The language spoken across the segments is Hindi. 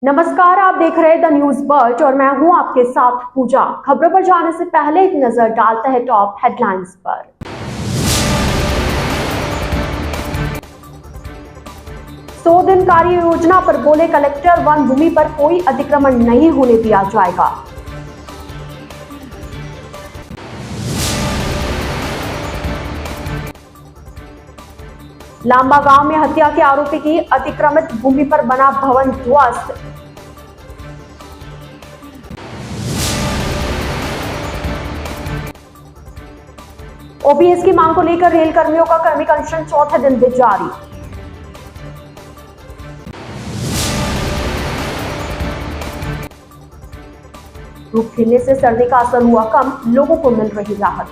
नमस्कार, आप देख रहे हैं द न्यूज बर्ड और मैं हूं आपके साथ पूजा। खबरों पर जाने से पहले एक नजर डालते हैं टॉप हेडलाइंस पर। 100 दिन कार्य योजना पर बोले कलेक्टर, वन भूमि पर कोई अतिक्रमण नहीं होने दिया जाएगा। लांबा गांव में हत्या के आरोपी की अतिक्रमित भूमि पर बना भवन ध्वस्त। ओपीएस की मांग को लेकर रेल कर्मियों का कर्मिक अनशन चौथे दिन भी जारी। धूप खिलने से सर्दी का असर हुआ कम, लोगों को मिल रही राहत।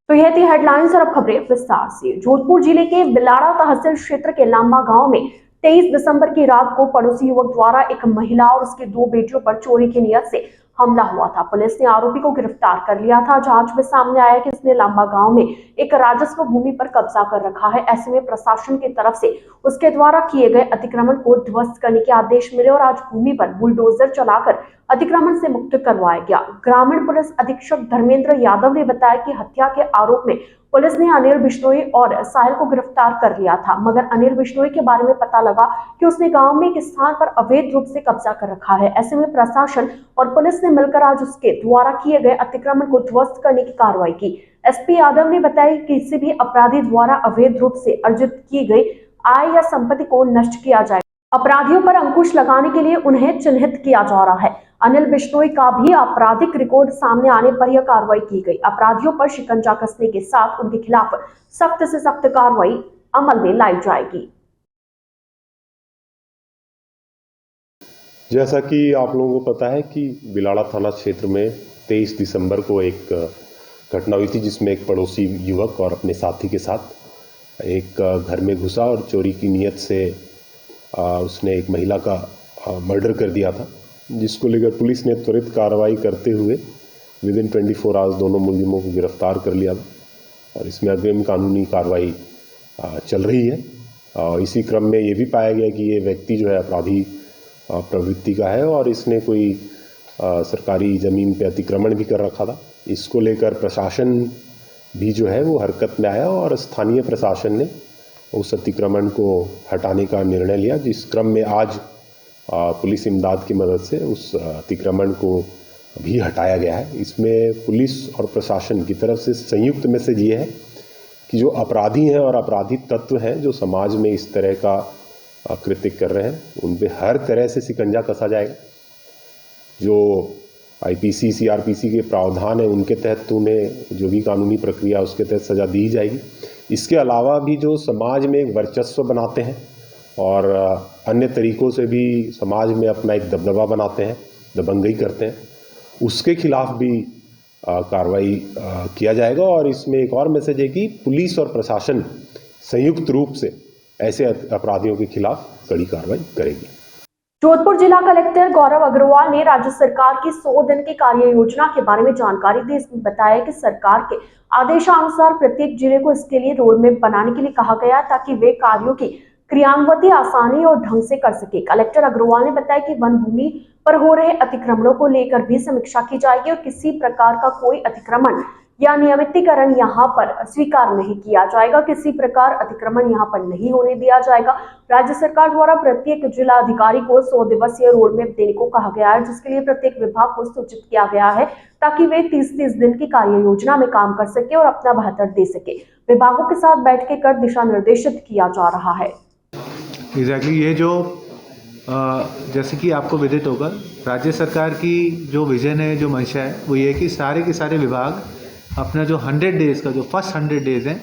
तो यह थी हेडलाइंस और अब खबरें विस्तार से। जोधपुर जिले के बिलाड़ा तहसील क्षेत्र के लांबा गांव में 23 दिसंबर की रात को पड़ोसी युवक द्वारा एक महिला और उसकी 2 बेटियों पर चोरी की नियत से हमला हुआ था। पुलिस ने आरोपी को गिरफ्तार कर लिया था। जांच में सामने आया कि इसने लांबा गांव में एक राजस्व भूमि पर कब्जा कर रखा है। ऐसे में प्रशासन की तरफ से उसके द्वारा किए गए अतिक्रमण को ध्वस्त करने के आदेश मिले और आज भूमि पर बुलडोजर चलाकर अतिक्रमण से मुक्त करवाया गया। ग्रामीण पुलिस अधीक्षक धर्मेंद्र यादव ने बताया कि हत्या के आरोप में पुलिस ने अनिल बिश्नोई और साहिल को गिरफ्तार कर लिया था, मगर अनिल बिश्नोई के बारे में पता लगा कि उसने गांव में एक स्थान पर अवैध रूप से कब्जा कर रखा है। ऐसे में प्रशासन और पुलिस ने मिलकर आज उसके द्वारा किए गए अतिक्रमण को ध्वस्त करने की कार्रवाई की। एसपी यादव ने बताया कि किसी भी अपराधी द्वारा अवैध रूप से अर्जित की गई आय या संपत्ति को नष्ट किया जाए। अपराधियों पर अंकुश लगाने के लिए उन्हें चिन्हित किया जा रहा है। अनिल बिश्नोई का भी आपराधिक रिकॉर्ड सामने आने पर यह कार्रवाई की गई। अपराधियों पर शिकंजा कसने के साथ उनके खिलाफ सख्त से सख्त कार्रवाई अमल में लाई जाएगी। जैसा कि आप लोगों को पता है कि बिलाड़ा थाना क्षेत्र में 23 दिसंबर को एक घटना हुई थी, जिसमें एक पड़ोसी युवक और अपने साथी के साथ एक घर में घुसा और चोरी की नीयत से उसने एक महिला का मर्डर कर दिया था, जिसको लेकर पुलिस ने त्वरित कार्रवाई करते हुए विदिन 24 आवर्स दोनों मुलजिमों को गिरफ्तार कर लिया था और इसमें अग्रिम कानूनी कार्रवाई चल रही है। इसी क्रम में ये भी पाया गया कि ये व्यक्ति जो है अपराधी प्रवृत्ति का है और इसने कोई सरकारी ज़मीन पे अतिक्रमण भी कर रखा था। इसको लेकर प्रशासन भी जो है वो हरकत में आया और स्थानीय प्रशासन ने उस अतिक्रमण को हटाने का निर्णय लिया, जिस क्रम में आज पुलिस इमदाद की मदद से उस अतिक्रमण को भी हटाया गया है। इसमें पुलिस और प्रशासन की तरफ से संयुक्त मैसेज ये है कि जो अपराधी हैं और अपराधी तत्व हैं जो समाज में इस तरह का कृत्य कर रहे हैं, उन पे हर तरह से शिकंजा कसा जाएगा। जो आईपीसी सीआरपीसी के प्रावधान है उनके तहत उन्हें जो भी कानूनी प्रक्रिया उसके तहत सज़ा दी जाएगी। इसके अलावा भी जो समाज में एक वर्चस्व बनाते हैं और अन्य तरीक़ों से भी समाज में अपना एक दबदबा बनाते हैं, दबंगई करते हैं, उसके खिलाफ भी कार्रवाई किया जाएगा। और इसमें एक और मैसेज है कि पुलिस और प्रशासन संयुक्त रूप से ऐसे अपराधियों के खिलाफ कड़ी कार्रवाई करेगी। जोधपुर जिला कलेक्टर गौरव अग्रवाल ने राज्य सरकार की 100 दिन की कार्य योजना के बारे में जानकारी दी। इसमें बताया कि सरकार के आदेशानुसार प्रत्येक जिले को इसके लिए रोड मैप बनाने के लिए कहा गया ताकि वे कार्यों की क्रियान्वती आसानी और ढंग से कर सके। कलेक्टर अग्रवाल ने बताया कि वन भूमि पर हो रहे अतिक्रमणों को लेकर भी समीक्षा की जाएगी और किसी प्रकार का कोई अतिक्रमण या नियमितीकरण यहाँ पर स्वीकार नहीं किया जाएगा। किसी प्रकार अतिक्रमण यहाँ पर नहीं होने दिया जाएगा। राज्य सरकार द्वारा प्रत्येक जिला अधिकारी को 100 दिवसीय रोड मैप देने को कहा गया है, जिसके लिए प्रत्येक विभाग को सूचित किया गया है ताकि वे 30-30 दिन की कार्य योजना में काम कर सके और अपना बेहतर दे सके। विभागों के साथ बैठकें कर दिशा निर्देशित किया जा रहा है। एग्जैक्टली ये जो जैसे कि आपको विदित होगा, राज्य सरकार की जो विजन है, जो मंशा है, वो ये है कि सारे के सारे विभाग अपना जो 100 डेज़ का जो फर्स्ट 100 डेज़ हैं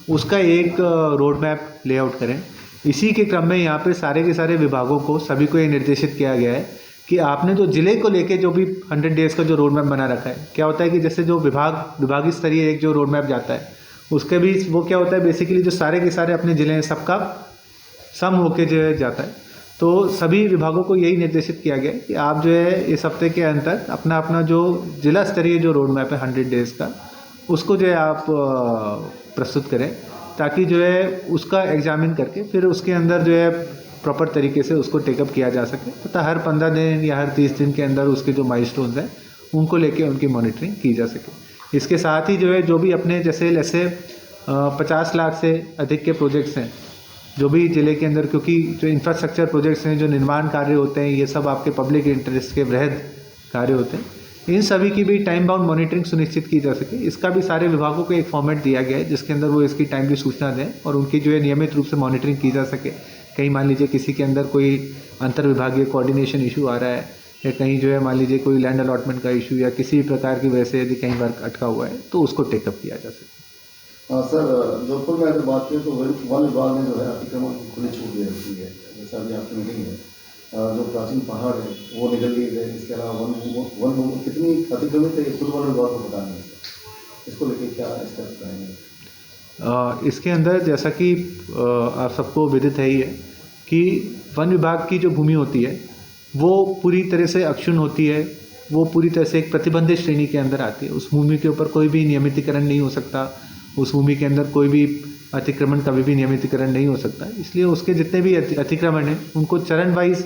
उसका एक रोड मैप लेआउट करें। इसी के क्रम में यहाँ पे सारे के सारे विभागों को सभी को ये निर्देशित किया गया है कि आपने जो जिले को लेके जो भी 100 डेज़ का जो रोड मैप बना रखा है, क्या होता है कि जैसे जो विभागीय स्तरीय एक जो रोड मैप जाता है उसके भी वो क्या होता है, बेसिकली जो सारे के सारे अपने ज़िले हैं सबका सम होके जो है जाता है। तो सभी विभागों को यही निर्देशित किया गया है कि आप जो है इस हफ्ते के अंत तक अपना अपना जो जिला स्तरीय जो रोड मैप है 100 डेज़ का, उसको जो है आप प्रस्तुत करें ताकि जो है उसका एग्जामिन करके फिर उसके अंदर जो है प्रॉपर तरीके से उसको टेकअप किया जा सके तथा हर 15 दिन या हर 30 दिन के अंदर उसके जो माइलस्टोन्स हैं उनको लेके उनकी मॉनिटरिंग की जा सके। इसके साथ ही जो है जो भी अपने जैसे 50 लाख से अधिक के प्रोजेक्ट्स हैं जो भी ज़िले के अंदर, क्योंकि जो इंफ्रास्ट्रक्चर प्रोजेक्ट्स हैं, जो निर्माण कार्य होते हैं, ये सब आपके पब्लिक इंटरेस्ट के वृहद कार्य होते हैं, इन सभी की भी टाइम बाउंड मॉनिटरिंग सुनिश्चित की जा सके। इसका भी सारे विभागों को एक फॉर्मेट दिया गया है जिसके अंदर वो इसकी टाइमली सूचना दें और उनकी जो है नियमित रूप से मॉनिटरिंग की जा सके। कहीं मान लीजिए किसी के अंदर कोई अंतर विभागीय कोऑर्डिनेशन इशू आ रहा है या कहीं जो है मान लीजिए कोई लैंड अलॉटमेंट का इशू या किसी भी प्रकार की वजह से यदि कहीं वर्क अटका हुआ है तो उसको टेकअप किया जा सके। सर, जोधपुर में अगर बात करें तो वन विभाग ने जो है अतिक्रमण की खुली छूट दे रखी है। जैसे अभी आपकी मीटिंग है, जो प्राचीन पहाड़ है वो निकल लिए गए। इसके अलावा वन भूमि कितनी अतिक्रमित है ये खुद वन विभाग को पता नहीं है। इसको लेकर क्या स्टेप्स रहेंगे? इसके अंदर जैसा कि आप सबको विदित है ही है कि वन विभाग की जो भूमि होती है वो पूरी तरह से अक्षुण्ण होती है, वो पूरी तरह से एक प्रतिबंधित श्रेणी के अंदर आती है। उस भूमि के ऊपर कोई भी नियमितीकरण नहीं हो सकता, उस भूमि के अंदर कोई भी अतिक्रमण कभी भी नियमितीकरण नहीं हो सकता। इसलिए उसके जितने भी अतिक्रमण हैं उनको चरण wise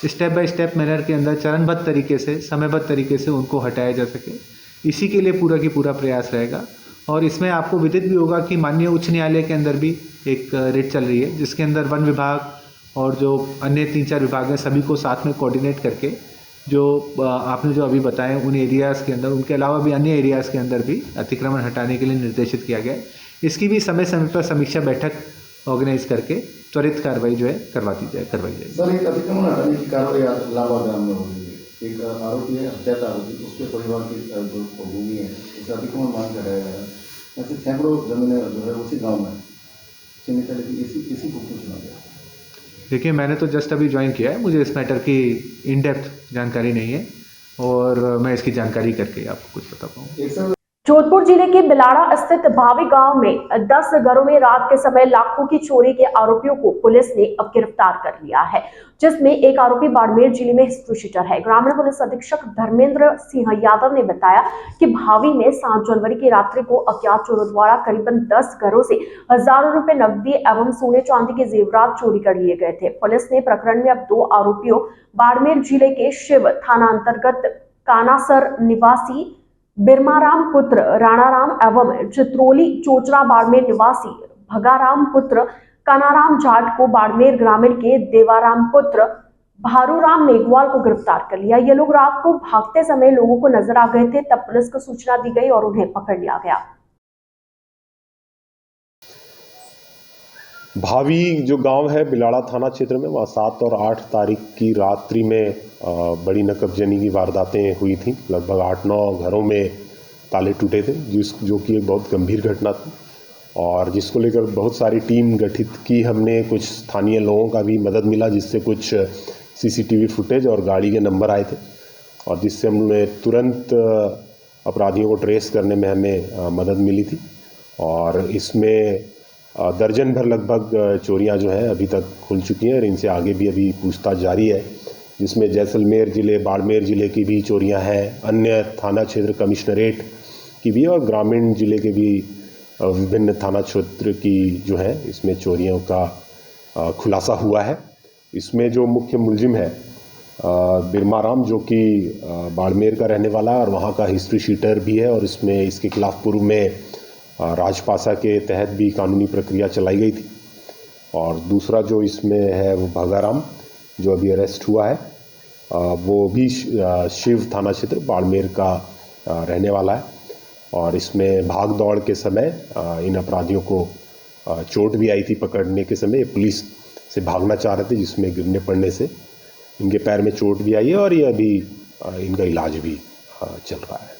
step by step manner के अंदर चरणबद्ध तरीके से समयबद्ध तरीके से उनको हटाया जा सके, इसी के लिए पूरा की पूरा प्रयास रहेगा। और इसमें आपको विदित भी होगा कि माननीय उच्च न्यायालय के अंदर भी एक रिट चल रही है जिसके अंदर वन विभाग और जो अन्य 3-4 विभाग हैं सभी को साथ में कोऑर्डिनेट करके जो आपने जो अभी बताए उन एरियाज़ के अंदर, उनके अलावा भी अन्य एरियाज़ के अंदर भी अतिक्रमण हटाने के लिए निर्देशित किया गया है। इसकी भी समय समय पर समीक्षा बैठक ऑर्गेनाइज करके त्वरित कार्रवाई जो है करवाई जाएगी। सर, एक अतिक्रमण हटाने की कार्रवाई लांबा ग्राम में हो रही है। एक आरोपी है, हत्याता आरोपी, उसके परिवार की जो भूमि है उसे अतिक्रमण मांग हटाया गया। ऐसे सैकड़ों जमीनें जो है उसी गाँव में चिन्हित है, लेकिन इसी को क्यों चुना गया? देखिए, मैंने तो जस्ट अभी ज्वाइन किया है, मुझे इस मैटर की इन डेप्थ जानकारी नहीं है और मैं इसकी जानकारी करके आपको कुछ बता पाऊँ। जोधपुर जिले के बिलाड़ा स्थित भावी गांव में 10 घरों में रात के समय लाखों की चोरी के आरोपियों को पुलिस ने अब गिरफ्तार कर लिया है, जिसमें एक आरोपी बाड़मेर जिले में हिस्ट्री शीटर है। ग्रामीण पुलिस अधीक्षक धर्मेंद्र सिंह यादव ने बताया कि भावी में 7 जनवरी की रात्रि को अज्ञात चोरों द्वारा करीबन 10 घरों से हजारों रुपए नकदी एवं सोने चांदी के जेवरात चोरी कर लिए गए थे। पुलिस ने प्रकरण में अब 2 आरोपियों बाड़मेर जिले के शिव थाना अंतर्गत कानासर निवासी बिरमाराम पुत्र राणाराम एवं चित्रोली चोचरा बाड़मेर निवासी भगाराम पुत्र कनाराम जाट को बाड़मेर ग्रामीण के देवाराम पुत्र भारूराम मेघवाल को गिरफ्तार कर लिया। ये लोग रात को भागते समय लोगों को नजर आ गए थे, तब पुलिस को सूचना दी गई और उन्हें पकड़ लिया गया। भावी जो गांव है बिलाड़ा थाना क्षेत्र में, वहाँ 7 और 8 तारीख की रात्रि में बड़ी नकबजनी की वारदातें हुई थी। लगभग 8-9 घरों में ताले टूटे थे, जो कि एक बहुत गंभीर घटना थी और जिसको लेकर बहुत सारी टीम गठित की हमने। कुछ स्थानीय लोगों का भी मदद मिला जिससे कुछ सीसीटीवी फुटेज और गाड़ी के नंबर आए थे और जिससे हमें तुरंत अपराधियों को ट्रेस करने में हमें मदद मिली थी। और इसमें दर्जन भर लगभग चोरियां जो हैं अभी तक खुल चुकी हैं और इनसे आगे भी अभी पूछताछ जारी है, जिसमें जैसलमेर ज़िले, बाड़मेर ज़िले की भी चोरियां हैं, अन्य थाना क्षेत्र कमिश्नरेट की भी और ग्रामीण ज़िले के भी विभिन्न थाना क्षेत्र की जो है इसमें चोरियों का खुलासा हुआ है। इसमें जो मुख्य मुलजिम है बिरमाराम, जो कि बाड़मेर का रहने वाला है और वहाँ का हिस्ट्री शीटर भी है और इसमें इसके खिलाफ पूर्व में राजपासा के तहत भी कानूनी प्रक्रिया चलाई गई थी। और दूसरा जो इसमें है वो भगाराम, जो अभी अरेस्ट हुआ है, वो भी शिव थाना क्षेत्र बाड़मेर का रहने वाला है और इसमें भाग दौड़ के समय इन अपराधियों को चोट भी आई थी। पकड़ने के समय पुलिस से भागना चाह रहे थे, जिसमें गिरने पड़ने से इनके पैर में चोट भी आई है और ये अभी इनका इलाज भी चल रहा है।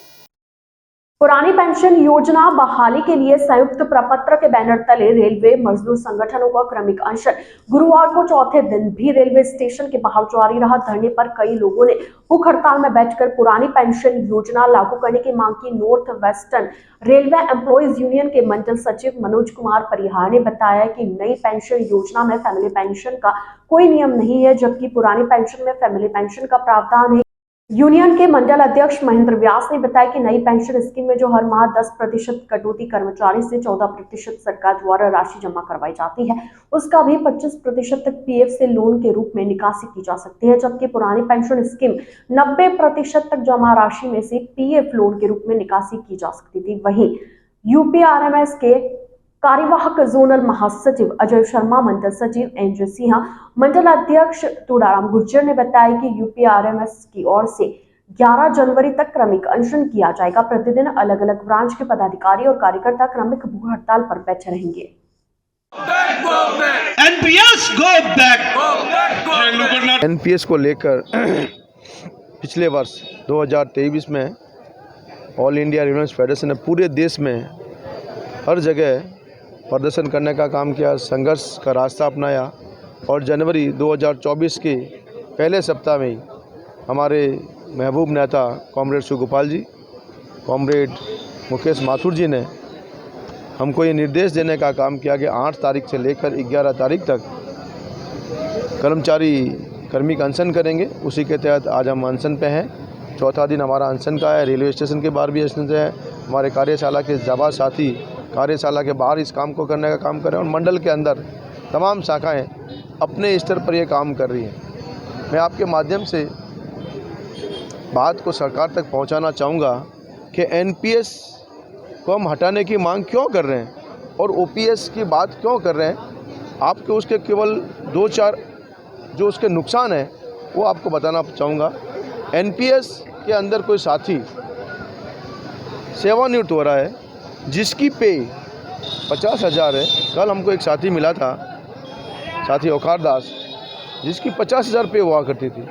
पुरानी पेंशन योजना बहाली के लिए संयुक्त प्रपत्र के बैनर तले रेलवे मजदूर संगठनों का क्रमिक अनशन गुरुवार को चौथे दिन भी रेलवे स्टेशन के बाहर जारी रहा। धरने पर कई लोगों ने भूख हड़ताल में बैठकर पुरानी पेंशन योजना लागू करने की मांग की। North western railway employees union के मंडल सचिव मनोज कुमार परिहार ने बताया कि नई पेंशन योजना में फैमिली पेंशन का कोई नियम नहीं है, जबकि पुरानी पेंशन में फैमिली पेंशन का प्रावधान है। यूनियन के मंडल अध्यक्ष महेंद्र व्यास ने बताया कि नई पेंशन स्कीम में जो हर माह 10% कटौती कर्मचारी से 14% सरकार द्वारा राशि जमा करवाई जाती है, उसका भी 25% तक पीएफ से लोन के रूप में निकासी की जा सकती है, जबकि पुरानी पेंशन स्कीम 90% तक जमा राशि में से पीएफ लोन के रूप में निकासी की जा सकती थी। वहीं यूपीआरएमएस के कार्यवाहक जोनल महासचिव अजय शर्मा, मंडल सचिव एनजे सिंह, मंडल अध्यक्ष तोडाराम गुर्जर ने बताया कि यूपीआरएमएस की ओर से 11 जनवरी तक क्रमिक अनशन किया जाएगा। प्रतिदिन अलग अलग ब्रांच के पदाधिकारी और कार्यकर्ता क्रमिक भूख हड़ताल पर बैठे रहेंगे। एनपीएस को लेकर पिछले वर्ष 2023 में ऑल इंडिया यूनियन फेडरेशन ने पूरे देश में हर जगह प्रदर्शन करने का काम किया, संघर्ष का रास्ता अपनाया और जनवरी 2024 के पहले सप्ताह में ही हमारे महबूब नेता कॉमरेड शिवगोपाल जी, कॉमरेड मुकेश माथुर जी ने हमको ये निर्देश देने का काम किया कि 8 तारीख से लेकर 11 तारीख तक कर्मचारी कर्मिक अनशन करेंगे। उसी के तहत आज हम अनशन पे हैं। चौथा दिन हमारा अनशन का है। रेलवे स्टेशन के बाहर भी अनशन है। हमारे कार्यशाला के जाबाज साथी कार्यशाला के बाहर इस काम को करने का काम कर रहे हैं और मंडल के अंदर तमाम शाखाएं अपने स्तर पर ये काम कर रही हैं। मैं आपके माध्यम से बात को सरकार तक पहुंचाना चाहूँगा कि एनपीएस को हम हटाने की मांग क्यों कर रहे हैं और ओपीएस की बात क्यों कर रहे हैं। आपके उसके केवल 2-4 जो उसके नुकसान है वो आपको बताना चाहूँगा। एनपीएस के अंदर कोई साथी सेवानिवृत्त हो रहा है जिसकी पे 50,000 है। कल हमको एक साथी मिला था, साथी औकार दास, जिसकी 50,000 पे हुआ करती थी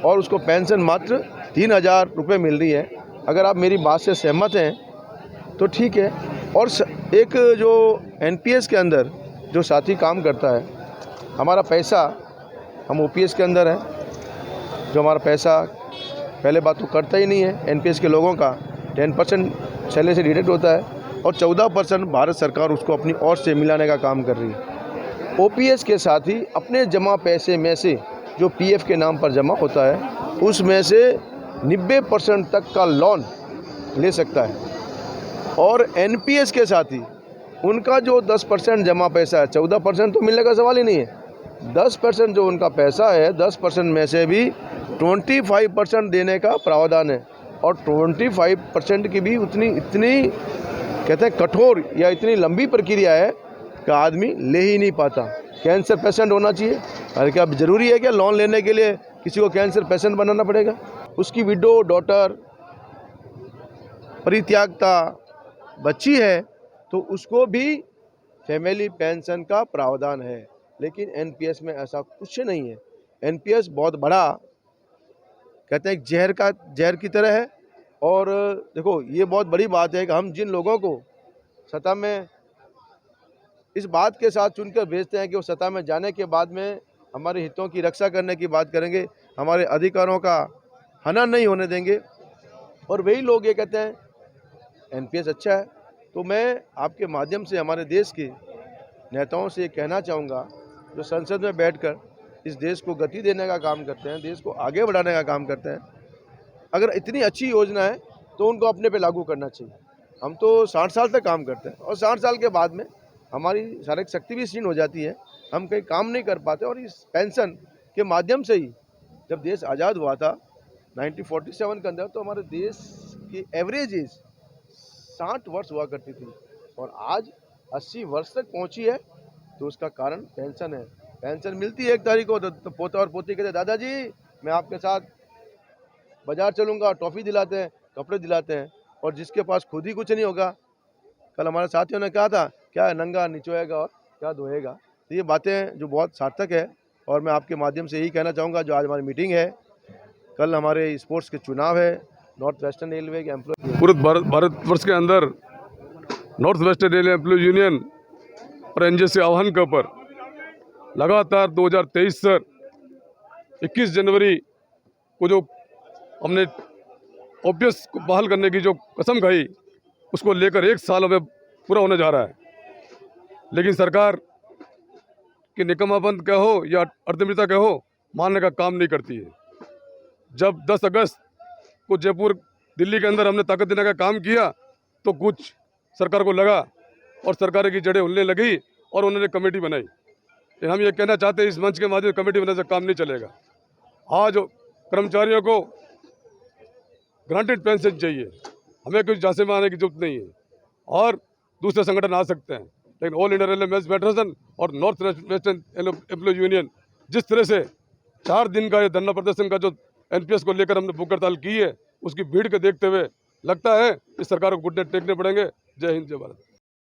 और उसको पेंशन मात्र 3,000 रुपये मिल रही है। अगर आप मेरी बात से सहमत हैं तो ठीक है। और एक जो एनपीएस के अंदर जो साथी काम करता है, हमारा पैसा हम ओपीएस के अंदर है, जो हमारा पैसा पहले बात तो करता ही नहीं है। एनपीएस के लोगों का 10% सैलरी से डिडक्ट होता है और 14% भारत सरकार उसको अपनी ओर से मिलाने का काम कर रही है। ओपीएस के साथ ही अपने जमा पैसे में से जो पीएफ के नाम पर जमा होता है उसमें से 90% तक का लोन ले सकता है। और एनपीएस के साथ ही उनका जो 10% जमा पैसा है, 14% तो मिलने का सवाल ही नहीं है। 10% जो उनका पैसा है, 10% में से भी 25% देने का प्रावधान है और 25% की भी इतनी कहते हैं कठोर या इतनी लंबी प्रक्रिया है कि आदमी ले ही नहीं पाता। कैंसर पेशेंट होना चाहिए। अरे क्या ज़रूरी है क्या लोन लेने के लिए किसी को कैंसर पेशेंट बनाना पड़ेगा? उसकी विडो, डॉटर, परित्यागता बच्ची है तो उसको भी फैमिली पेंशन का प्रावधान है। लेकिन एनपीएस में ऐसा कुछ नहीं है। एनपीएस बहुत बड़ा कहते हैं जहर की तरह है। और देखो ये बहुत बड़ी बात है कि हम जिन लोगों को सत्ता में इस बात के साथ चुनकर भेजते हैं कि वो सत्ता में जाने के बाद में हमारे हितों की रक्षा करने की बात करेंगे, हमारे अधिकारों का हनन नहीं होने देंगे, और वही लोग ये कहते हैं एनपीएस अच्छा है। तो मैं आपके माध्यम से हमारे देश के नेताओं से ये कहना चाहूँगा जो संसद में बैठकर इस देश को गति देने का काम करते हैं, देश को आगे बढ़ाने का काम करते हैं, अगर इतनी अच्छी योजना है तो उनको अपने पे लागू करना चाहिए। हम तो 60 साल तक काम करते हैं और 60 साल के बाद में हमारी शारीरिक शक्ति भी क्षीण हो जाती है, हम कहीं काम नहीं कर पाते। और इस पेंशन के माध्यम से ही जब देश आज़ाद हुआ था 1947 के अंदर, तो हमारे देश की एवरेज एज 60 वर्ष हुआ करती थी और आज 80 वर्ष तक पहुंची है। तो उसका कारण पेंशन है। पेंशन मिलती है 1 तारीख को तो पोता और पोती कहते दादाजी मैं आपके साथ बाजार चलूँगा, टॉफ़ी दिलाते हैं, कपड़े दिलाते हैं। और जिसके पास खुद ही कुछ नहीं होगा, कल हमारे साथियों ने कहा था क्या नंगा निचोएगा और क्या धोएगा। तो ये बातें जो बहुत सार्थक है। और मैं आपके माध्यम से यही कहना चाहूँगा, जो आज हमारी मीटिंग है, कल हमारे स्पोर्ट्स के चुनाव है, नॉर्थ वेस्टर्न रेलवे के एम्प्लॉय पूरे भारतवर्ष के अंदर north western railway employ union और एनजेसी आह्वान के ऊपर लगातार 2023 से 21 जनवरी को जो हमने ओपीएस को बहाल करने की जो कसम खाई, उसको लेकर 1 साल अब पूरा होने जा रहा है। लेकिन सरकार की निकम्मापन कहो या अर्थमित्रता कहो, मानने का काम नहीं करती है। जब 10 अगस्त को जयपुर दिल्ली के अंदर हमने ताकत देने का काम किया तो कुछ सरकार को लगा और सरकार की जड़ें हिलने लगी और उन्होंने कमेटी बनाई। लेकिन हम ये कहना चाहते हैं इस मंच के माध्यम से कमेटी बनाने से काम नहीं चलेगा। आज कर्मचारियों को ग्रांटेड पेंशन चाहिए, हमें कुछ झांसे में आने की जरूरत नहीं है और दूसरे संगठन आ सकते हैं, लेकिन all India railway males federation और नॉर्थ वेस्टर्न एम्प्लॉय यूनियन जिस तरह से 4 दिन का ये धरना प्रदर्शन का जो एनपीएस को लेकर हमने भूख हड़ताल की है उसकी भीड़ को देखते हुए लगता है इस सरकार को घुटने टेकने पड़ेंगे। जय हिंद, जय भारत।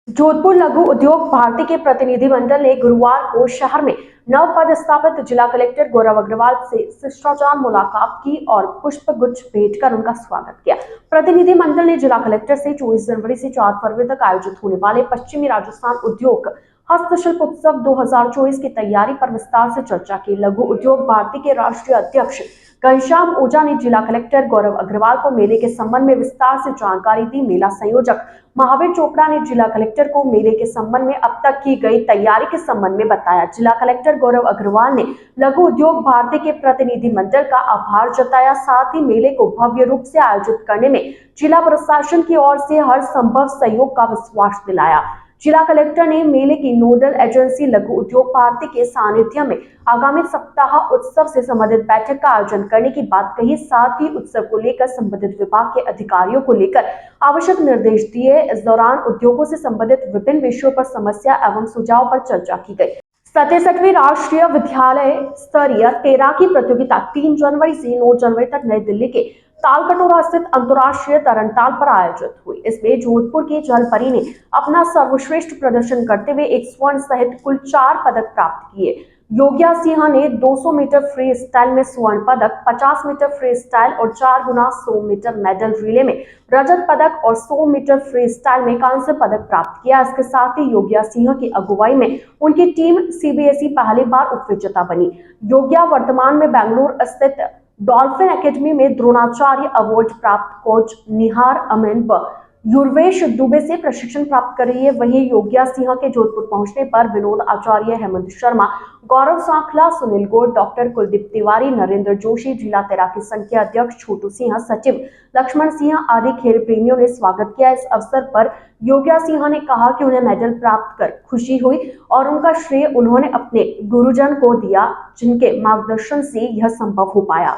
जोधपुर लघु उद्योग भारती के प्रतिनिधिमंडल ने गुरुवार को शहर में नव पदस्थापित जिला कलेक्टर गौरव अग्रवाल से शिष्टाचार मुलाकात की और पुष्प गुच्छ भेंट कर उनका स्वागत किया। प्रतिनिधिमंडल ने जिला कलेक्टर से 24 जनवरी से 4 फरवरी तक आयोजित होने वाले पश्चिमी राजस्थान उद्योग हस्तशिल्प उत्सव 2024 की तैयारी पर विस्तार से चर्चा की। लघु उद्योग भारती के राष्ट्रीय अध्यक्ष घनश्याम ओझा ने जिला कलेक्टर गौरव अग्रवाल को मेले के संबंध में विस्तार से जानकारी दी। मेला संयोजक महावीर चोपड़ा ने जिला कलेक्टर को मेले के संबंध में अब तक की गई तैयारी के संबंध में बताया। जिला कलेक्टर गौरव अग्रवाल ने लघु उद्योग भारती के प्रतिनिधि मंडल का आभार जताया। साथ ही मेले को भव्य रूप से आयोजित करने में जिला प्रशासन की ओर से हर संभव सहयोग का विश्वास दिलाया। जिला कलेक्टर ने मेले की नोडल एजेंसी लघु उद्योग भारती के सानिध्य में आगामी सप्ताह उत्सव से संबंधित बैठक का आयोजन करने की बात कही। साथ ही उत्सव को लेकर संबंधित विभाग के अधिकारियों को लेकर आवश्यक निर्देश दिए। इस दौरान उद्योगों से संबंधित विभिन्न विषयों पर समस्या एवं सुझाव पर चर्चा की गई। 67वीं राष्ट्रीय विद्यालय स्तरीय तैराकी प्रतियोगिता 3 जनवरी से 9 जनवरी तक नई दिल्ली के तालकटोरा स्थित अंतर्राष्ट्रीय तरणताल पर आयोजित हुई। इसमें जोधपुर की जलपरी ने अपना सर्वश्रेष्ठ प्रदर्शन करते हुए 1 स्वर्ण सहित कुल 4 पदक प्राप्त किए। योगिया सिंह ने 200 मीटर फ्री स्टाइल में स्वर्ण पदक, 50 मीटर फ्री स्टाइल और 4 गुना 100 मीटर मेडल रिले में रजत पदक और 100 मीटर फ्री स्टाइल में कांस्य पदक प्राप्त किया। इसके साथ ही योगिया सिंह की अगुवाई में उनकी टीम सीबीएसई पहली बार उपविजेता बनी। योगिया वर्तमान में बेंगलुरु स्थित डॉल्फिन एकेडमी में द्रोणाचार्य अवार्ड प्राप्त कोच निहार अमीन व युर्वेश दुबे से प्रशिक्षण प्राप्त कर रही है। वहीं योगिया सिंह के जोधपुर पहुंचने पर विनोद आचार्य, हेमंत शर्मा, गौरव सांखला, सुनील गौड़, डॉक्टर कुलदीप तिवारी, नरेंद्र जोशी, जिला तैराकी संघ के अध्यक्ष छोटू सिंह, सचिव लक्ष्मण सिंह आदि खेल प्रेमियों ने स्वागत किया। इस अवसर पर योगिया सिंह ने कहा कि उन्हें मेडल प्राप्त कर खुशी हुई और उनका श्रेय उन्होंने अपने गुरुजन को दिया, जिनके मार्गदर्शन से यह संभव हो पाया।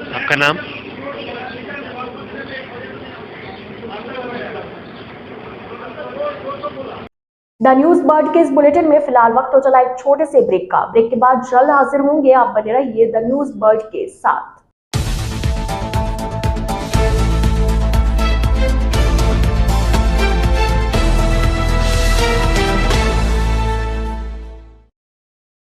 आपका नाम? द न्यूज बर्ड के इस बुलेटिन में फिलहाल वक्त हो चला एक छोटे से ब्रेक का। ब्रेक के बाद जल्द हाजिर होंगे। आप बने रहिए द न्यूज बर्ड के साथ।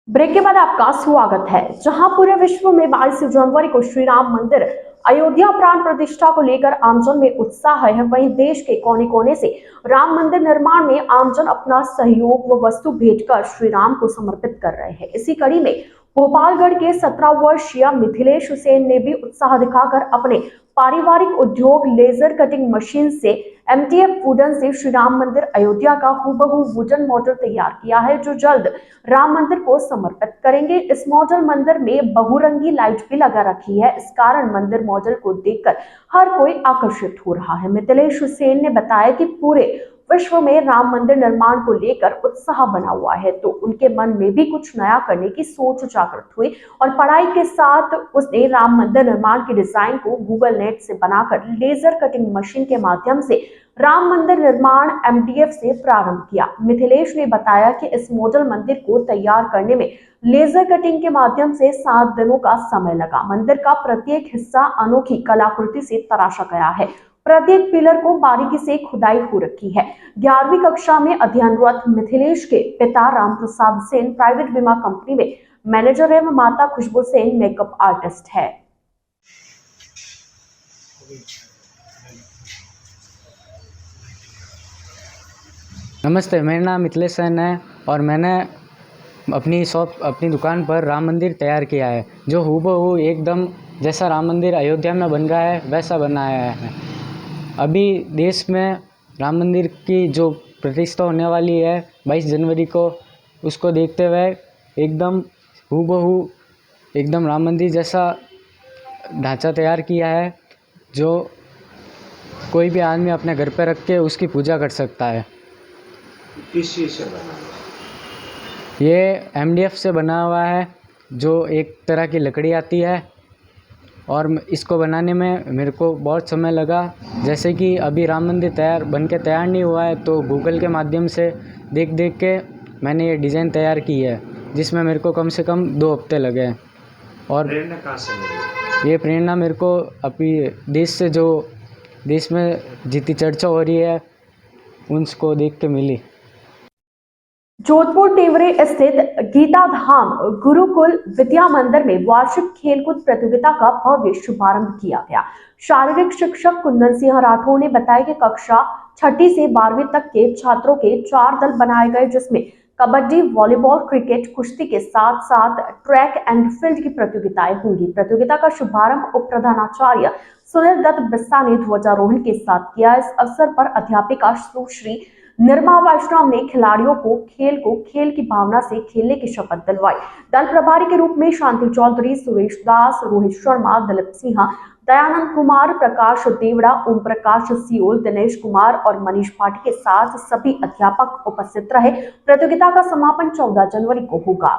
ब्रेक के बाद आपका स्वागत है। जहां पूरे विश्व में 22 जनवरी को श्री राम मंदिर अयोध्या प्राण प्रतिष्ठा को लेकर आमजन में उत्साह है, वहीं देश के कोने कोने से राम मंदिर निर्माण में आमजन अपना सहयोग व वस्तु भेंट कर श्री राम को समर्पित कर रहे हैं। इसी कड़ी में भोपालगढ़ के 17 वर्षीय मिथिलेश हुसैन ने भी उत्साह दिखाकर अपने पारिवारिक उद्योग लेजर कटिंग मशीन से MTF वुडन से श्री राम मंदिर अयोध्या का हूबहू वुडन मॉडल तैयार किया है, जो जल्द राम मंदिर को समर्पित करेंगे। इस मॉडल मंदिर में बहुरंगी लाइट भी लगा रखी है। इस कारण मंदिर मॉडल को देखकर हर कोई आकर्षित हो रहा है। मिथिलेश हुसैन ने बताया कि पूरे विश्व में राम मंदिर निर्माण को लेकर उत्साह बना हुआ है, तो उनके मन में भी कुछ नया करने की सोच जागृत हुई और पढ़ाई के साथ उसने राम मंदिर निर्माण के डिजाइन को गूगल नेट से बनाकर लेजर कटिंग मशीन के माध्यम से राम मंदिर निर्माण MDF से प्रारंभ किया। मिथिलेश ने बताया कि इस मॉडल मंदिर को तैयार करने में लेजर कटिंग के माध्यम से 7 दिनों का समय लगा। मंदिर का प्रत्येक हिस्सा अनोखी कलाकृति से तराशा गया है। प्रत्येक पिलर को बारीकी से खुदाई हो रखी है। 11वीं कक्षा में अध्ययनरत मिथिलेश के पिता राम प्रसाद सेन प्राइवेट बीमा कंपनी में मैनेजर एवं माता खुशबू सेन मेकअप आर्टिस्ट है। नमस्ते, मेरा नाम मिथिलेश सेन है और मैंने अपनी दुकान पर राम मंदिर तैयार किया है, जो हूबहू एकदम जैसा राम मंदिर अयोध्या में बन रहा है वैसा बनाया है। अभी देश में राम मंदिर की जो प्रतिष्ठा होने वाली है 22 जनवरी को, उसको देखते हुए एकदम हूबहू एकदम राम मंदिर जैसा ढांचा तैयार किया है, जो कोई भी आदमी अपने घर पर रख के उसकी पूजा कर सकता है। किस चीज़ से बना है? ये MDF से बना हुआ है, जो एक तरह की लकड़ी आती है और इसको बनाने में मेरे को बहुत समय लगा। जैसे कि अभी राम मंदिर बन के तैयार नहीं हुआ है, तो गूगल के माध्यम से देख के मैंने ये डिज़ाइन तैयार की है, जिसमें मेरे को कम से कम 2 हफ्ते लगे। और प्रेरणा कहाँ से मिली? ये प्रेरणा मेरे को अभी देश में जितनी चर्चा हो रही है उनको देख के मिली। जोधपुर टेवरे स्थित गीता धाम गुरुकुल विद्या मंदिर में वार्षिक खेलकूद प्रतियोगिता का भव्य शुभारंभ किया गया। शारीरिक शिक्षक कुंदन सिंह राठौर ने बताया कि कक्षा 6ठी से 12वीं तक के छात्रों के 4 दल बनाए गए, जिसमें कबड्डी, वॉलीबॉल, क्रिकेट, कुश्ती के साथ साथ ट्रैक एंड फील्ड की प्रतियोगिताएं होंगी। प्रतियोगिता का शुभारंभ उप प्रधानाचार्य सुनील दत्त बिस्सा ने ध्वजारोहण के साथ किया। इस अवसर पर अध्यापिका सुश्री निर्मा वैष्णव ने खिलाड़ियों को खेल की भावना से खेलने की शपथ दिलवाई। दल प्रभारी के रूप में शांति चौधरी, सुरेश दास, रोहित शर्मा, दिलीप सिंह, दयानंद कुमार, प्रकाश देवड़ा, ओम प्रकाश सियोल, दिनेश कुमार और मनीष पाठी के साथ सभी अध्यापक उपस्थित रहे। प्रतियोगिता का समापन 14 जनवरी को होगा।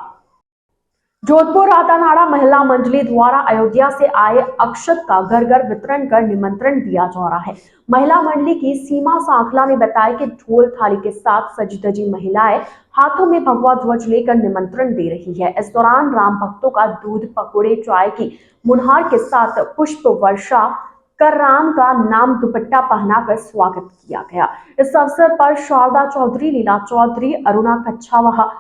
जोधपुर रातानाड़ा महिला मंडली द्वारा अयोध्या से आए अक्षत का घर घर वितरण कर निमंत्रण दिया जा रहा है। महिला मंडली की सीमा सांखला ने बताया कि ढोल थाली के साथ सजी धजी महिलाएं हाथों में भगवा ध्वज लेकर निमंत्रण दे रही है। इस दौरान राम भक्तों का दूध, पकौड़े, चाय की मुनहार के साथ पुष्प वर्षा कर राम का नाम दुपट्टा पहनाकर स्वागत किया गया। इस अवसर पर शारदा चौधरी, लीला चौधरी, अरुणा कच्छावाहा,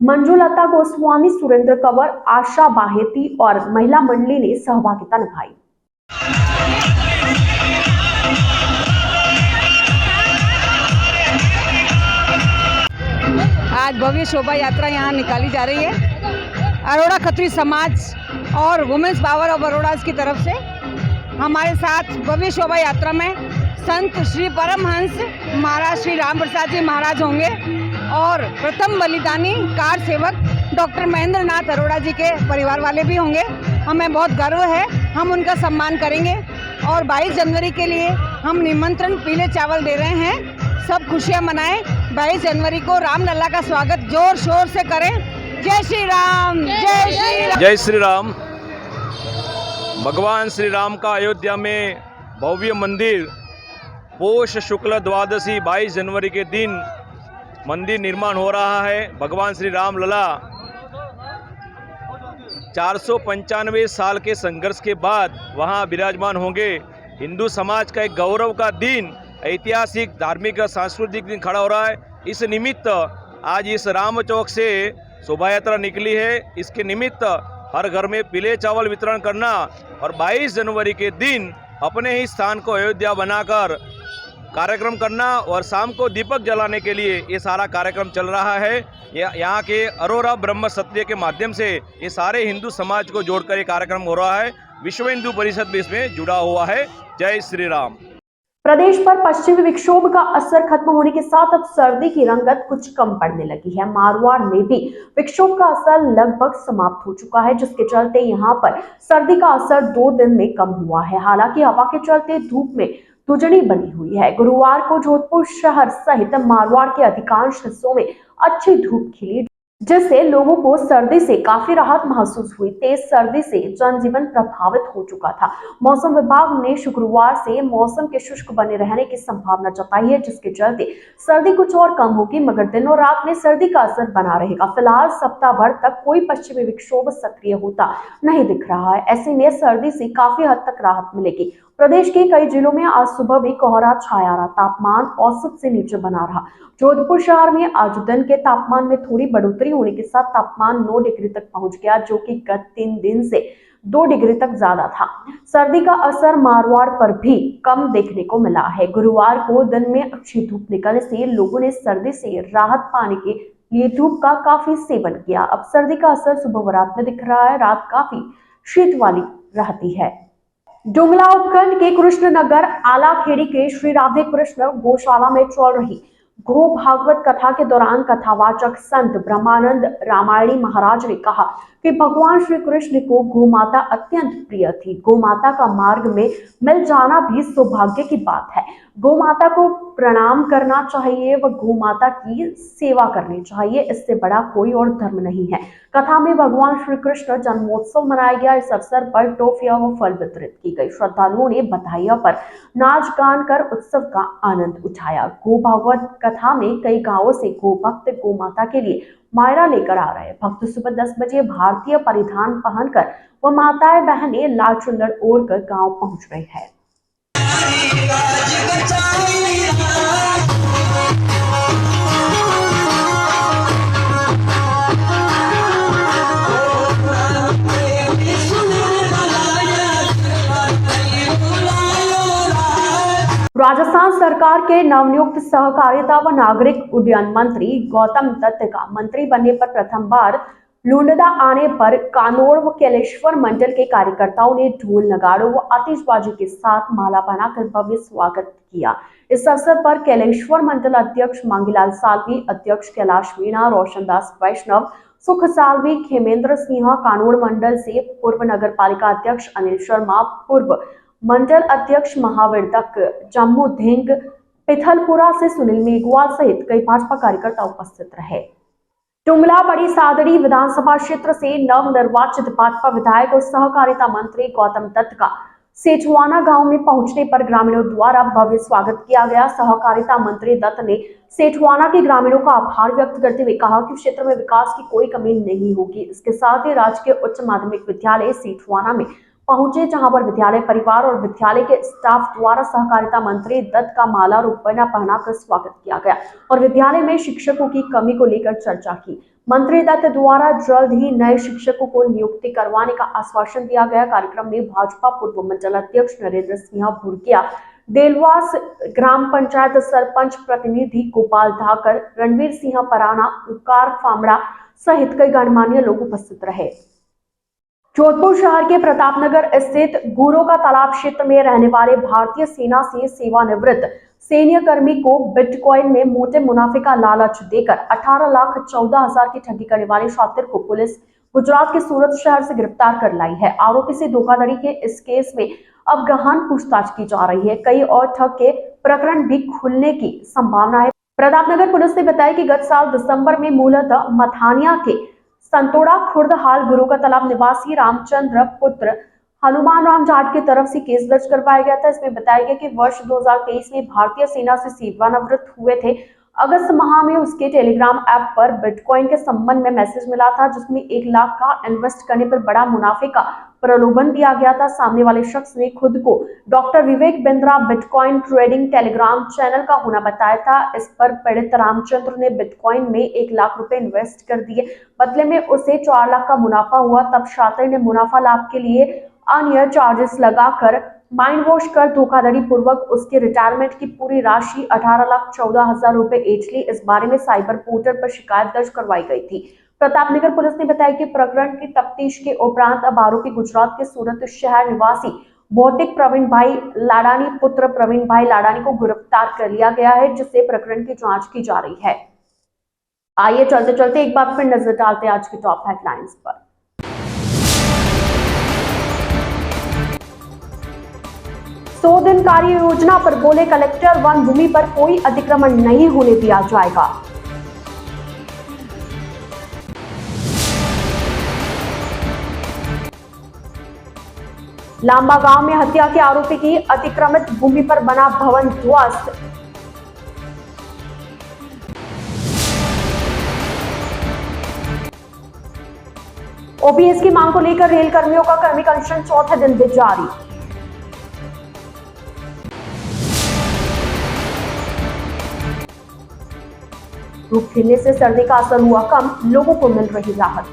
मंजुलता गोस्वामी, सुरेंद्र कंवर, आशा बाहेती और महिला मंडली ने सहभागिता निभाई। आज भव्य शोभा यात्रा यहाँ निकाली जा रही है। अरोड़ा खत्री समाज और वुमेन्स पावर ऑफ बड़ौदा की तरफ से हमारे साथ भव्य शोभा यात्रा में संत श्री परमहंस महाराज श्री राम प्रसाद जी महाराज होंगे और प्रथम बलिदानी कार सेवक डॉक्टर महेंद्र नाथ अरोड़ा जी के परिवार वाले भी होंगे। हमें बहुत गर्व है, हम उनका सम्मान करेंगे और 22 जनवरी के लिए हम निमंत्रण पीले चावल दे रहे हैं। सब खुशियां मनाएं। 22 जनवरी को रामलला का स्वागत जोर शोर से करें। जय श्री राम, जय श्री राम। जय श्री राम। भगवान श्री राम का अयोध्या में भव्य मंदिर पोष शुक्ल द्वादशी 22 जनवरी के दिन मंदिर निर्माण हो रहा है। भगवान श्री राम लला 495 साल के संघर्ष के बाद वहां विराजमान होंगे। हिंदू समाज का एक गौरव का दिन, ऐतिहासिक, धार्मिक, सांस्कृतिक दिन खड़ा हो रहा है। इस निमित्त आज इस राम चौक से शोभा यात्रा निकली है। इसके निमित्त हर घर में पीले चावल वितरण करना और 22 जनवरी के दिन अपने ही स्थान को अयोध्या बनाकर कार्यक्रम करना और शाम को दीपक जलाने के लिए ये सारा कार्यक्रम चल रहा है। यहाँ के अरोरा ब्रह्म क्षत्रिय के माध्यम से ये सारे हिंदू समाज को जोड़कर ये कार्यक्रम हो रहा है। विश्व हिंदू परिषद भी इसमें जुड़ा हुआ है। जय श्री राम। प्रदेश पर पश्चिमी विक्षोभ का असर खत्म होने के साथ अब सर्दी की रंगत कुछ कम पड़ने लगी है। मारवाड़ में भी विक्षोभ का असर लगभग समाप्त हो चुका है, जिसके चलते यहां पर सर्दी का असर 2 दिन में कम हुआ है। हालांकि हवा के चलते धूप में दुजनी बनी हुई है। गुरुवार को जोधपुर शहर सहित मारवाड़ के अधिकांश हिस्सों में अच्छी धूप खिली, जिससे लोगों को सर्दी से काफी राहत महसूस हुई। तेज सर्दी से जनजीवन प्रभावित हो चुका था। मौसम विभाग ने शुक्रवार से मौसम के शुष्क बने रहने की संभावना जताई है, जिसके चलते सर्दी कुछ और कम होगी, मगर दिनों रात में सर्दी का असर बना रहेगा। फिलहाल सप्ताह भर तक कोई पश्चिमी विक्षोभ सक्रिय होता नहीं दिख रहा है। ऐसे में सर्दी से काफी हद तक राहत मिलेगी। प्रदेश के कई जिलों में आज सुबह भी कोहरा छाया रहा, तापमान औसत से नीचे बना रहा। जोधपुर शहर में आज दिन के तापमान में थोड़ी बढ़ोतरी होने के साथ तापमान 9 डिग्री तक पहुंच गया, जो कि गत 3 दिन से 2 डिग्री तक ज्यादा था। सर्दी का असर मारवाड़ पर भी कम देखने को मिला है। गुरुवार को दिन में अच्छी धूप निकलने से लोगों ने सर्दी से राहत पाने के लिए धूप का काफी सेवन किया। अब सर्दी का असर सुबह व रात में दिख रहा है। रात काफी शीत वाली रहती है। डुंगला उपखंड के कृष्णनगर आलाखेड़ी के श्री राधे कृष्ण गौशाला में चल रही गो भागवत कथा के दौरान कथावाचक संत ब्रह्मानंद रामायणी महाराज ने कहा कि भगवान श्री कृष्ण को गोमाता अत्यंत प्रिय थी। गोमाता का मार्ग में मिल जाना भी सौभाग्य की बात है। गोमाता को प्रणाम करना चाहिए व गोमाता की सेवा करनी चाहिए, इससे बड़ा कोई और धर्म नहीं है। कथा में भगवान श्री कृष्ण जन्मोत्सव मनाया गया। इस अवसर पर टॉफियां व फल वितरित की गई। श्रद्धालुओं ने बधाइयां पर नाच गान कर उत्सव का आनंद उठाया। गो भागवत कथा में कई गांवों से गो भक्त गोमाता के लिए मायरा लेकर आ रहे भक्त सुबह 10 बजे भारतीय परिधान पहनकर व माताएं बहनें लाल चुंदड़ ओढ़कर गांव पहुंच रहे हैं। राजस्थान सरकार के नवनियुक्त सहकारिता व नागरिक उड्डयन मंत्री गौतम दत्त का मंत्री बनने पर प्रथम बार लुंडदा आने पर कानोड़ व कैलेश्वर मंडल के कार्यकर्ताओं ने ढोल नगाड़ों व आतिशबाजी के साथ माला बनाकर भव्य स्वागत किया। इस अवसर पर कैलेश्वर मंडल अध्यक्ष मांगीलाल सालवी, अध्यक्ष कैलाश मीणा, रोशनदास वैष्णव, सुख सालवी, खेमेंद्र सिंह, कानोड़ मंडल से पूर्व नगर पालिका अध्यक्ष अनिल शर्मा, पूर्व मंडल अध्यक्ष महावीर दत्त, जम्मू धिंग, पिथलपुरा से सुनील मेघवाल सहित कई भाजपा कार्यकर्ता उपस्थित रहे। टुंगला बड़ी सादड़ी विधानसभा क्षेत्र से नवनिर्वाचित भाजपा विधायक और सहकारिता मंत्री गौतम दत्त का सेठवाना गांव में पहुंचने पर ग्रामीणों द्वारा भव्य स्वागत किया गया। सहकारिता मंत्री दत्त ने सेठवाना के ग्रामीणों का आभार व्यक्त करते हुए कहा कि क्षेत्र में विकास की कोई कमी नहीं होगी। इसके साथ ही राजकीय उच्च माध्यमिक विद्यालय सेठवाना में पहुंचे, जहां पर विद्यालय परिवार और विद्यालय के स्टाफ द्वारा सहकारिता मंत्री दत्त का माला और उपना पहनाकर स्वागत किया गया और विद्यालय में शिक्षकों की कमी को लेकर चर्चा की। मंत्री दत्त द्वारा जल्द ही नए शिक्षकों को नियुक्ति करवाने का आश्वासन दिया गया। कार्यक्रम में भाजपा पूर्व मंडल अध्यक्ष नरेंद्र सिंह भुरकिया, देलवास ग्राम पंचायत सरपंच प्रतिनिधि गोपाल धाकर, रणवीर सिंह पराना, उकार फामड़ा सहित कई गणमान्य लोग उपस्थित रहे। जोधपुर शहर के प्रतापनगर स्थित गुरो का तालाब क्षेत्र में रहने वाले भारतीय सेना से सेवानिवृत्त सैन्य कर्मी को बिटकॉइन में मोटे मुनाफे का लालच देकर 18,14,000 की ठगी करने वाले शातिर को पुलिस गुजरात के सूरत शहर से गिरफ्तार कर लाई है। आरोपी से धोखाधड़ी के इस केस में अब गहन पूछताछ की जा रही है। कई और ठग के प्रकरण भी खुलने की संभावना है। प्रतापनगर पुलिस ने बताया कि गत साल दिसंबर में मूलतः मथानिया के संतोड़ा खुर्द हाल गुरु का तालाब निवासी रामचंद्र पुत्र हनुमान राम जाट की तरफ से केस दर्ज करवाया गया था। इसमें बताया गया कि वर्ष 2023 में भारतीय सेना से सेवानिवृत्त हुए थे। अगस्त माह में उसके टेलीग्राम ऐप पर बिटकॉइन के संबंध में मैसेज मिला था, जिसमें 1 लाख का इन्वेस्ट करने पर बड़ा मुनाफे का प्रलोभन दिया गया था। सामने वाले शख्स ने खुद को doctor Vivek Bindra bitcoin trading Telegram channel का होना बताया था। इस पर पीड़ित रामचंद्र ने बिटकॉइन में 1 लाख रुपए इन्वेस्ट कर दिए। बदले में उसे 4 लाख का मुनाफा हुआ। तब शातिर ने मुनाफा लाभ के लिए अन्य चार्जेस लगाकर माइंड वॉश कर धोखाधड़ी पूर्वक उसके रिटायरमेंट की पूरी राशि 18,14,000 रुपए ऐंठ ली। इस बारे में साइबर पोर्टल पर शिकायत दर्ज करवाई गई थी। प्रतापनगर पुलिस ने बताया कि प्रकरण की तफ्तीश के उपरांत अब आरोपी गुजरात के सूरत शहर निवासी भौतिक प्रवीण भाई लाडानी पुत्र प्रवीण भाई लाडानी को गिरफ्तार कर लिया गया है, जिससे प्रकरण की जांच की जा रही है। आइए चलते चलते एक बार फिर नजर डालते हैं आज की टॉप हेडलाइंस पर। सौ दिन कार्य योजना पर बोले कलेक्टर, वन भूमि पर कोई अतिक्रमण नहीं होने दिया जाएगा। लांबा गांव में हत्या के आरोपी की अतिक्रमित भूमि पर बना भवन ध्वस्त। ओपीएस की मांग को लेकर रेल कर्मियों का कर्मिक अनशन चौथे दिन भी जारी। धूप खिलने से सर्दी का असर हुआ कम, लोगों को मिल रही राहत।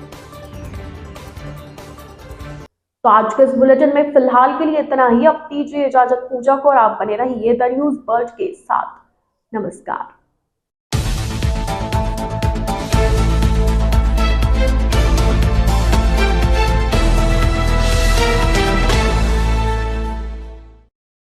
तो आज के इस बुलेटिन में फिलहाल के लिए इतना ही। अब दीजिए इजाजत पूजा को और आप बने रहिए द न्यूज बर्ड के साथ। नमस्कार।